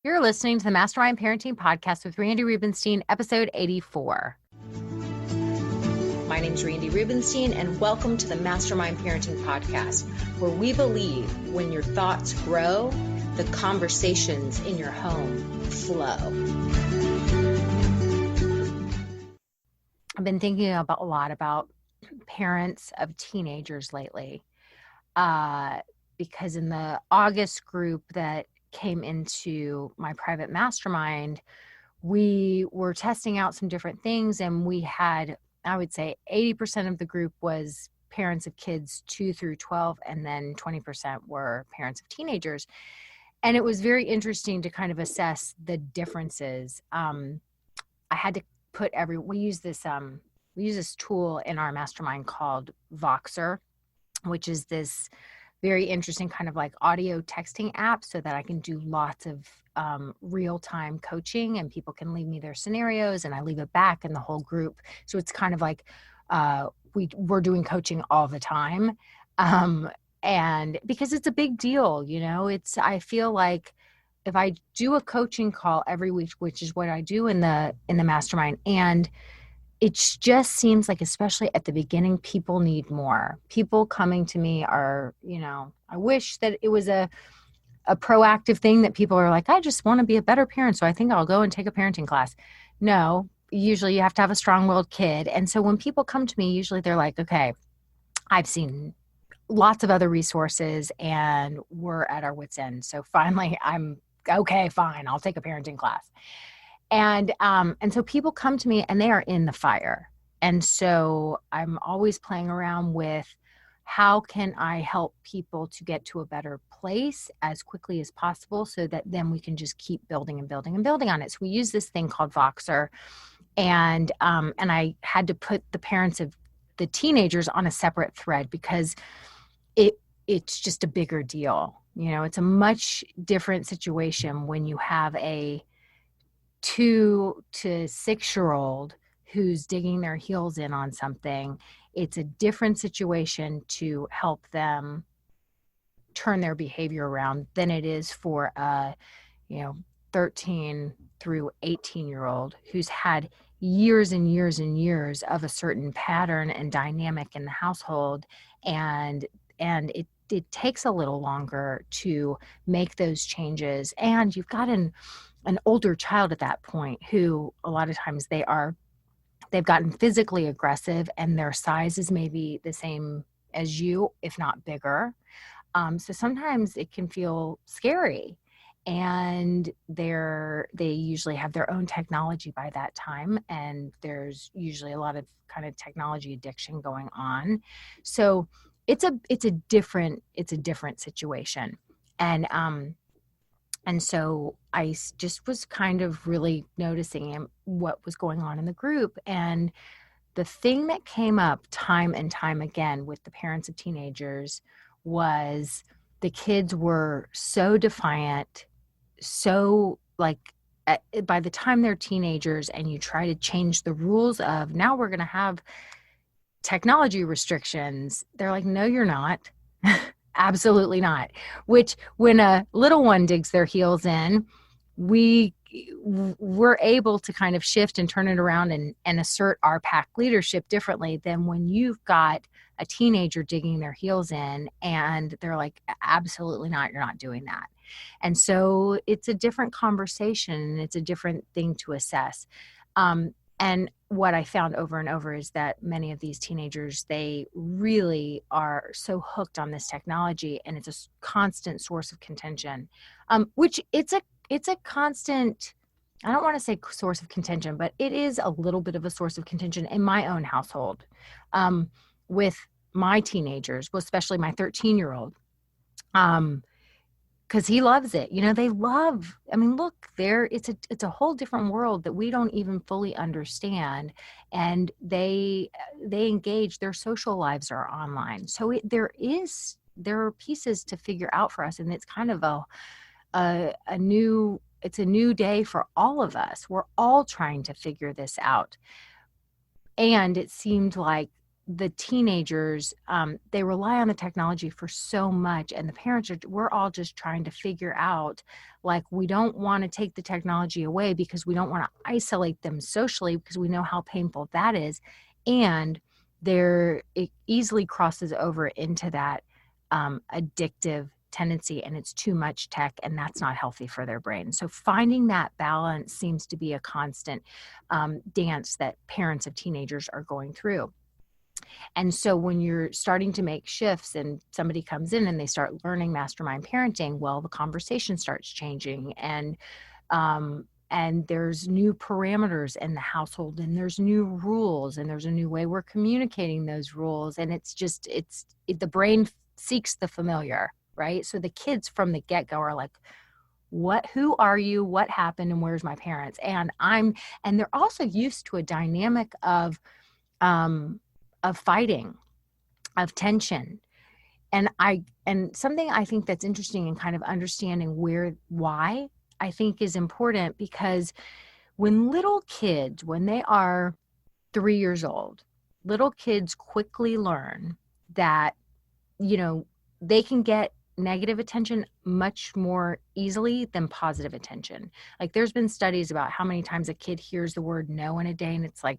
You're listening to the Mastermind Parenting Podcast with Randy Rubenstein, episode 84. My name's Randy Rubenstein, and welcome to the Mastermind Parenting Podcast, where we believe when your thoughts grow, the conversations in your home flow. I've been thinking a lot about parents of teenagers lately, because in the August group that came into my private mastermind, we were testing out some different things, and we had, I would say 80% of the group was parents of kids 2 through 12, and then 20% were parents of teenagers. And it was very interesting to kind of assess the differences. I had to put we use this tool in our mastermind called Voxer, which is this very interesting kind of like audio texting app so that I can do lots of real-time coaching, and people can leave me their scenarios and I leave it back in the whole group. So it's kind of like we're doing coaching all the time. And because it's a big deal, I feel like if I do a coaching call every week, which is what I do in the mastermind, and it just seems like, especially at the beginning, people need more. People coming to me are, I wish that it was a proactive thing that people are like, I just want to be a better parent, so I think I'll go and take a parenting class. No, usually you have to have a strong-willed kid. And so when people come to me, usually they're like, okay, I've seen lots of other resources and we're at our wits' end. So finally I'm okay, fine, I'll take a parenting class. And so people come to me and they are in the fire. And so I'm always playing around with how can I help people to get to a better place as quickly as possible so that then we can just keep building and building and building on it. So we use this thing called Voxer. And I had to put the parents of the teenagers on a separate thread because it's just a bigger deal. It's a much different situation when you have a 2 to 6-year-old who's digging their heels in on something. It's a different situation to help them turn their behavior around than it is for a 13 through 18-year-old who's had years and years and years of a certain pattern and dynamic in the household, and it takes a little longer to make those changes. And you've got an older child at that point who a lot of times they've gotten physically aggressive and their size is maybe the same as you, if not bigger. So sometimes it can feel scary, and they usually have their own technology by that time. And there's usually a lot of kind of technology addiction going on. So it's a different situation. And so I just was kind of really noticing what was going on in the group. And the thing that came up time and time again with the parents of teenagers was the kids were so defiant, so like by the time they're teenagers and you try to change the rules of now we're going to have technology restrictions, they're like, no, you're not. Absolutely not. Which when a little one digs their heels in, we're able to kind of shift and turn it around and assert our pack leadership differently than when you've got a teenager digging their heels in and they're like, absolutely not, you're not doing that. And so it's a different conversation and it's a different thing to assess. And what I found over and over is that many of these teenagers, they really are so hooked on this technology, and it's a constant source of contention, which it's a constant, I don't want to say source of contention, but it is a little bit of a source of contention in my own household with my teenagers, well, especially my 13-year-old. Because he loves it. Look, it's a whole different world that we don't even fully understand. And they engage, their social lives are online. So there are pieces to figure out for us. And it's kind of a new day for all of us. We're all trying to figure this out. And it seemed like the teenagers, they rely on the technology for so much, and the parents we're all just trying to figure out, like, we don't want to take the technology away because we don't want to isolate them socially, because we know how painful that is. And it easily crosses over into that addictive tendency, and it's too much tech, and that's not healthy for their brain. So finding that balance seems to be a constant dance that parents of teenagers are going through. And so when you're starting to make shifts and somebody comes in and they start learning mastermind parenting, well, the conversation starts changing, and there's new parameters in the household, and there's new rules, and there's a new way we're communicating those rules. And the brain seeks the familiar, right? So the kids from the get-go are like, who are you? What happened? And where's my parents? And they're also used to a dynamic of fighting, of tension. And something I think that's interesting in kind of understanding why I think is important, because when little kids, when they are 3 years old, little kids quickly learn that, they can get negative attention much more easily than positive attention. Like, there's been studies about how many times a kid hears the word no in a day, and it's like,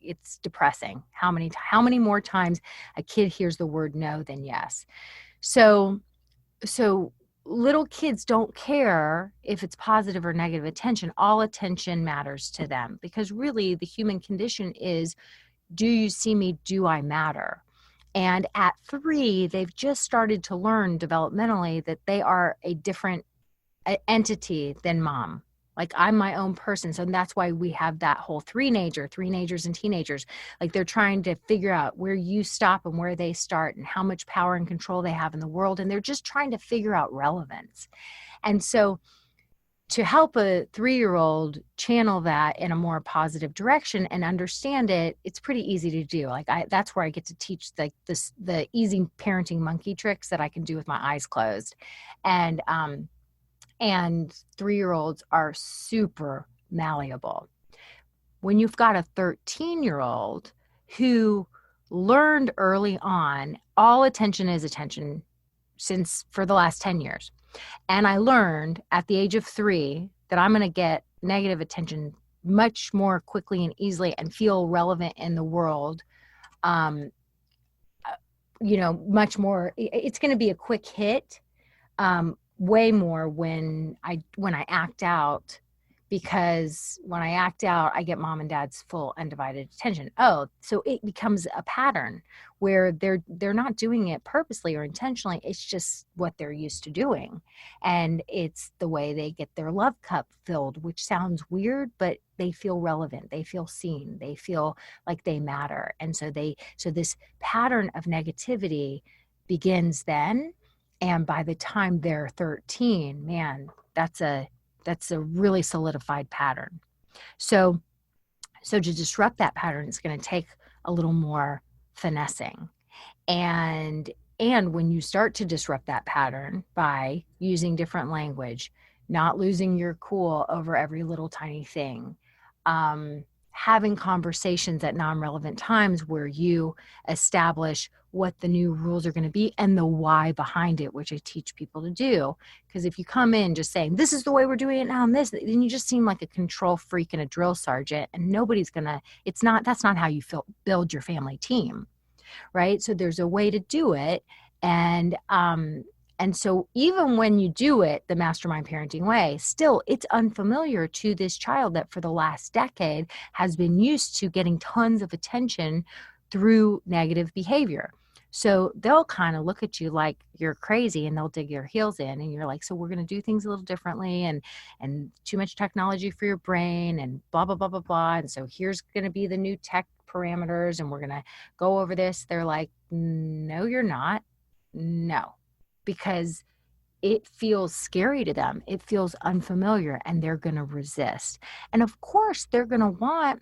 it's depressing how many more times a kid hears the word no than yes. So little kids don't care if it's positive or negative attention. All attention matters to them, because really the human condition is, do you see me? Do I matter? And at 3, they've just started to learn developmentally that they are a different entity than mom. Like, I'm my own person. So that's why we have that whole three-nagers and teenagers. Like, they're trying to figure out where you stop and where they start, and how much power and control they have in the world. And they're just trying to figure out relevance. And so to help a 3-year-old channel that in a more positive direction and understand it, it's pretty easy to do. Like, that's where I get to teach the easy parenting monkey tricks that I can do with my eyes closed. And 3-year-olds are super malleable. When you've got a 13-year-old who learned early on, all attention is attention for the last 10 years. And I learned at the age of 3 that I'm going to get negative attention much more quickly and easily and feel relevant in the world. Much more, it's going to be a quick hit. Way more when I act out, because when I act out, I get mom and dad's full undivided attention. Oh, so it becomes a pattern where they're not doing it purposely or intentionally. It's just what they're used to doing. And it's the way they get their love cup filled, which sounds weird, but they feel relevant. They feel seen. They feel like they matter. And so this pattern of negativity begins then. And by the time they're 13, man, that's a really solidified pattern. So to disrupt that pattern, it's going to take a little more finessing. And when you start to disrupt that pattern by using different language, not losing your cool over every little tiny thing, having conversations at non-relevant times where you establish what the new rules are going to be and the why behind it, which I teach people to do. Because if you come in just saying, this is the way we're doing it now, and this, then you just seem like a control freak and a drill sergeant, and that's not how you build your family team, right? So there's a way to do it. And so even when you do it the mastermind parenting way, still it's unfamiliar to this child that for the last decade has been used to getting tons of attention through negative behavior. So they'll kind of look at you like you're crazy, and they'll dig their heels in, and you're like, so we're going to do things a little differently, and too much technology for your brain, and blah, blah, blah, blah, blah. And so here's going to be the new tech parameters, and we're going to go over this. They're like, no, you're not. No. Because it feels scary to them. It feels unfamiliar, and they're going to resist. And of course, they're going to want,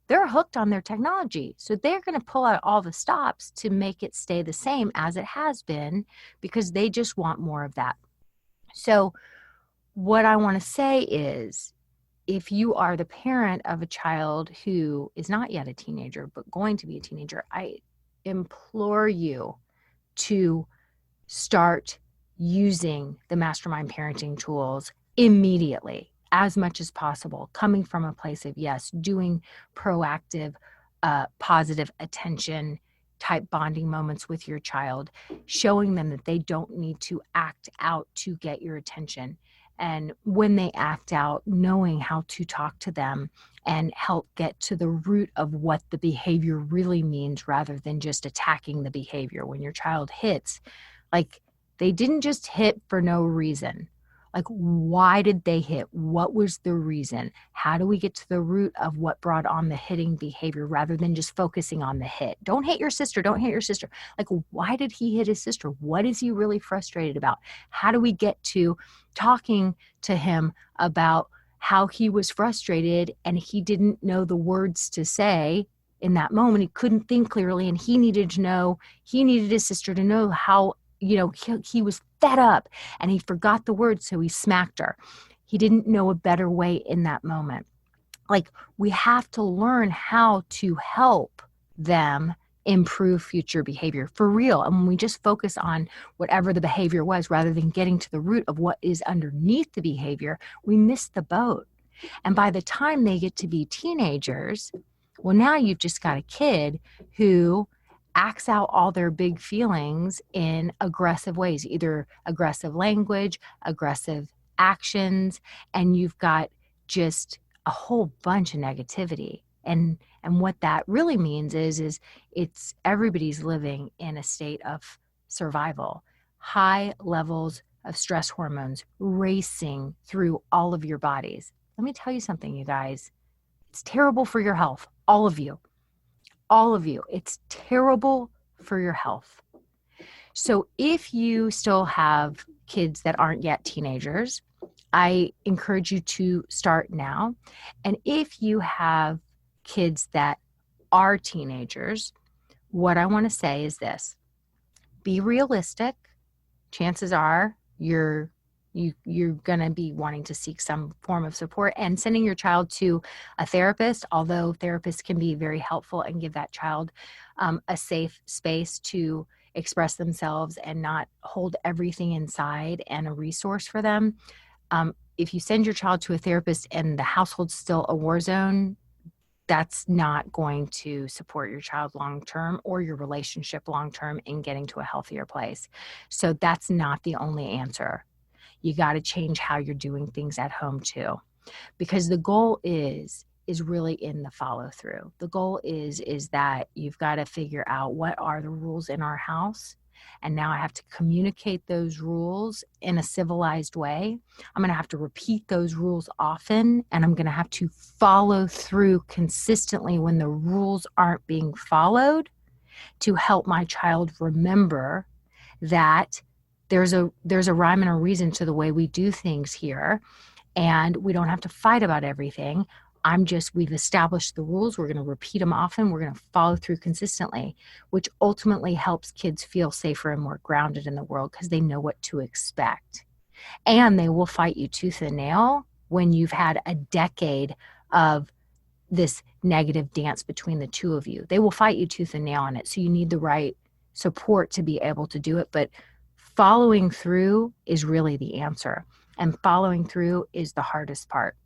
they're hooked on their technology. So they're going to pull out all the stops to make it stay the same as it has been, because they just want more of that. So what I want to say is, if you are the parent of a child who is not yet a teenager, but going to be a teenager, I implore you to start using the Mastermind parenting tools immediately, as much as possible, coming from a place of yes, doing proactive, positive attention type bonding moments with your child, showing them that they don't need to act out to get your attention. And when they act out, knowing how to talk to them and help get to the root of what the behavior really means rather than just attacking the behavior. When your child hits, like, they didn't just hit for no reason. Like, why did they hit? What was the reason? How do we get to the root of what brought on the hitting behavior rather than just focusing on the hit? Don't hit your sister. Don't hit your sister. Like, why did he hit his sister? What is he really frustrated about? How do we get to talking to him about how he was frustrated and he didn't know the words to say in that moment? He couldn't think clearly, and he needed his sister to know how, he was fed up and he forgot the words, so he smacked her. He didn't know a better way in that moment. Like, we have to learn how to help them improve future behavior for real. And when we just focus on whatever the behavior was rather than getting to the root of what is underneath the behavior, we miss the boat. And by the time they get to be teenagers, well, now you've just got a kid who acts out all their big feelings in aggressive ways, either aggressive language, aggressive actions, and you've got just a whole bunch of negativity. And what that really means is it's everybody's living in a state of survival, high levels of stress hormones racing through all of your bodies. Let me tell you something, you guys. It's terrible for your health, all of you. All of you. It's terrible for your health. So if you still have kids that aren't yet teenagers, I encourage you to start now. And if you have kids that are teenagers, what I want to say is this: be realistic. Chances are you're going to be wanting to seek some form of support, and sending your child to a therapist, although therapists can be very helpful and give that child a safe space to express themselves and not hold everything inside, and a resource for them. If you send your child to a therapist and the household's still a war zone, that's not going to support your child long-term or your relationship long-term in getting to a healthier place. So that's not the only answer. You got to change how you're doing things at home too, because the goal is really in the follow through. The goal is that you've got to figure out what are the rules in our house. And now I have to communicate those rules in a civilized way. I'm going to have to repeat those rules often, and I'm going to have to follow through consistently when the rules aren't being followed, to help my child remember that there's a rhyme and a reason to the way we do things here, and we don't have to fight about everything. We've established the rules. We're going to repeat them often. We're going to follow through consistently, which ultimately helps kids feel safer and more grounded in the world because they know what to expect. And they will fight you tooth and nail when you've had a decade of this negative dance between the two of you. They will fight you tooth and nail on it. So you need the right support to be able to do it. But following through is really the answer. And following through is the hardest part.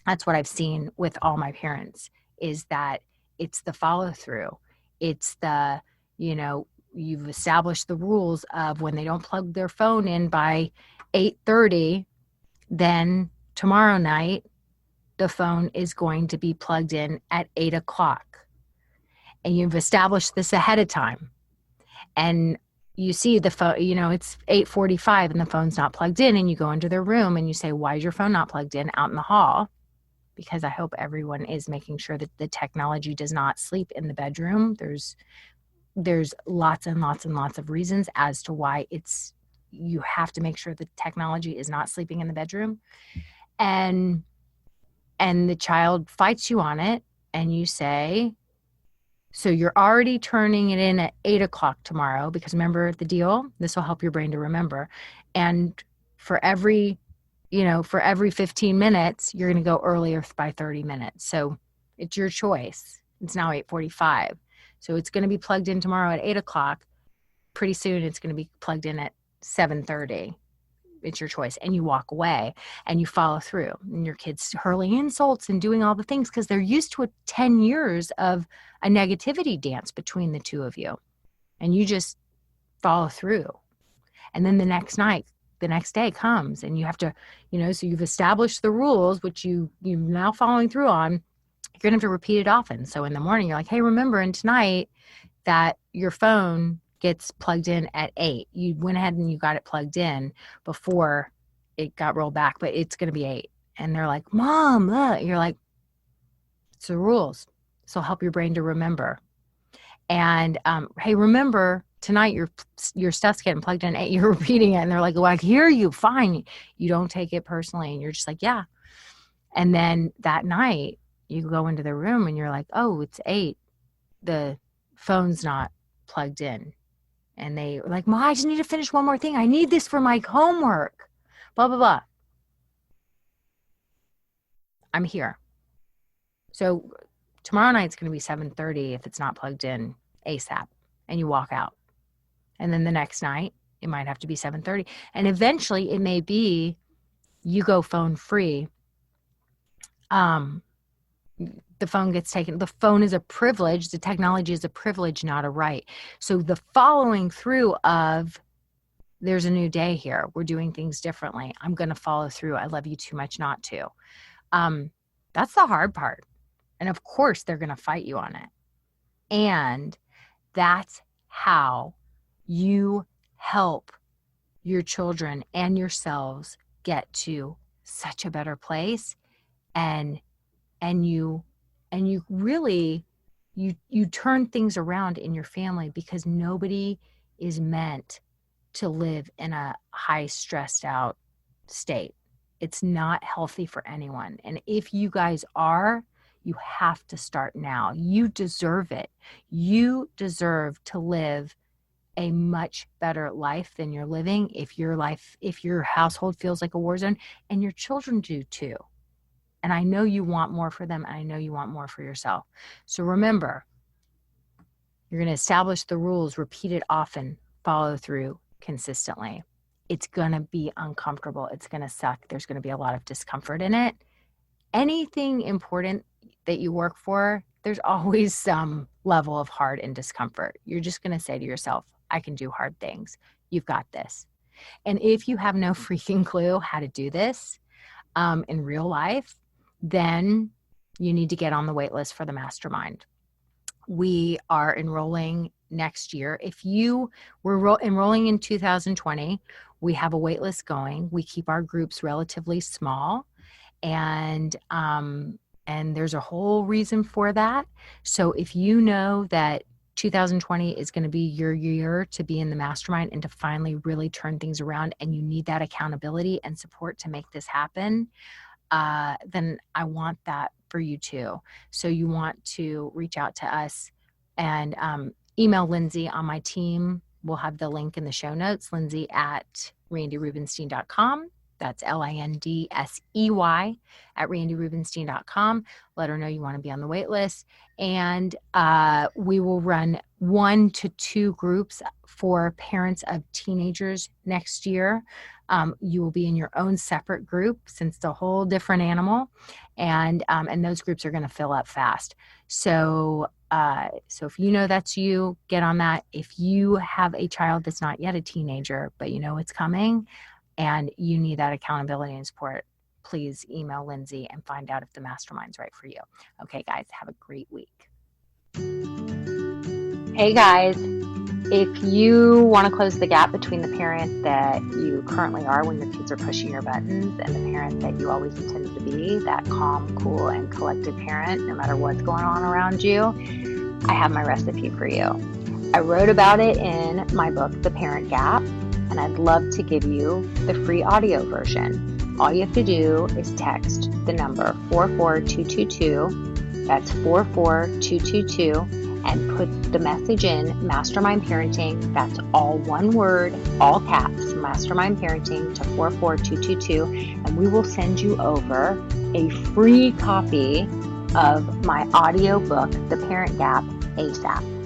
That's what I've seen with all my parents, is that it's the follow through. It's the, you've established the rules of when they don't plug their phone in by 8:30, then tomorrow night, the phone is going to be plugged in at 8:00. And you've established this ahead of time. And you see the phone, it's 8:45 and the phone's not plugged in, and you go into their room and you say, why is your phone not plugged in out in the hall? Because I hope everyone is making sure that the technology does not sleep in the bedroom. There's lots and lots and lots of reasons as to why you have to make sure the technology is not sleeping in the bedroom. And the child fights you on it, and you say, so you're already turning it in at 8:00 tomorrow, because remember the deal, this will help your brain to remember. And for every for every 15 minutes, you're going to go earlier by 30 minutes. So it's your choice. It's now 8:45. So it's going to be plugged in tomorrow at 8 o'clock. Pretty soon it's going to be plugged in at 7:30. It's your choice. And you walk away and you follow through, and your kids hurling insults and doing all the things because they're used to 10 years of a negativity dance between the two of you. And you just follow through. And then the next day comes and you have to, so you've established the rules, which you're now following through on. You're going to have to repeat it often. So in the morning, you're like, hey, remember, and tonight that your phone gets plugged in at 8. You went ahead and you got it plugged in before it got rolled back, but it's going to be 8. And they're like, Mom, you're like, it's the rules. So help your brain to remember. And hey, remember, tonight your stuff's getting plugged in at 8. You're repeating it. And they're like, well, I hear you. Fine. You don't take it personally. And you're just like, yeah. And then that night you go into the room and you're like, oh, it's 8. The phone's not plugged in. And they were like, Mom, I just need to finish one more thing. I need this for my homework. Blah, blah, blah. I'm here. So tomorrow night's going to be 7:30 if it's not plugged in ASAP. And you walk out. And then the next night, it might have to be 7:30. And eventually it may be you go phone free. The phone gets taken. The phone is a privilege. The technology is a privilege, not a right. So the following through of, there's a new day here. We're doing things differently. I'm going to follow through. I love you too much not to. That's the hard part. And of course, they're going to fight you on it. And that's how you help your children and yourselves get to such a better place. And you really, you turn things around in your family, because nobody is meant to live in a high stressed out state. It's not healthy for anyone. And if you guys are, you have to start now. You deserve it. You deserve to live a much better life than you're living. If your household feels like a war zone, and your children do too. And I know you want more for them, and I know you want more for yourself. So remember, you're going to establish the rules, repeat it often, follow through consistently. It's going to be uncomfortable. It's going to suck. There's going to be a lot of discomfort in it. Anything important that you work for, there's always some level of hard and discomfort. You're just going to say to yourself, I can do hard things. You've got this. And if you have no freaking clue how to do this in real life, then you need to get on the wait list for the Mastermind. We are enrolling next year. If you were enrolling in 2020, we have a wait list going. We keep our groups relatively small, and there's a whole reason for that. So if you know that 2020 is going to be your year to be in the Mastermind and to finally really turn things around, and you need that accountability and support to make this happen, then I want that for you too. So you want to reach out to us and email Lindsey on my team. We'll have the link in the show notes, Lindsey@randyrubenstein.com. That's Lindsey @randyrubenstein.com. Let her know you want to be on the wait list. And we will run 1 to 2 groups for parents of teenagers next year. You will be in your own separate group, since it's a whole different animal. And those groups are going to fill up fast. So if you know that's you, get on that. If you have a child that's not yet a teenager, but you know it's coming, and you need that accountability and support, please email Lindsey and find out if the Mastermind's right for you. Okay, guys, have a great week. Hey, guys. If you want to close the gap between the parent that you currently are when your kids are pushing your buttons and the parent that you always intended to be, that calm, cool, and collected parent, no matter what's going on around you, I have my recipe for you. I wrote about it in my book, The Parent Gap, and I'd love to give you the free audio version. All you have to do is text the number 44222. That's 44222, and put the message in Mastermind Parenting. That's all one word, all caps, Mastermind Parenting to 44222. And we will send you over a free copy of my audio book, The Parent Gap, ASAP.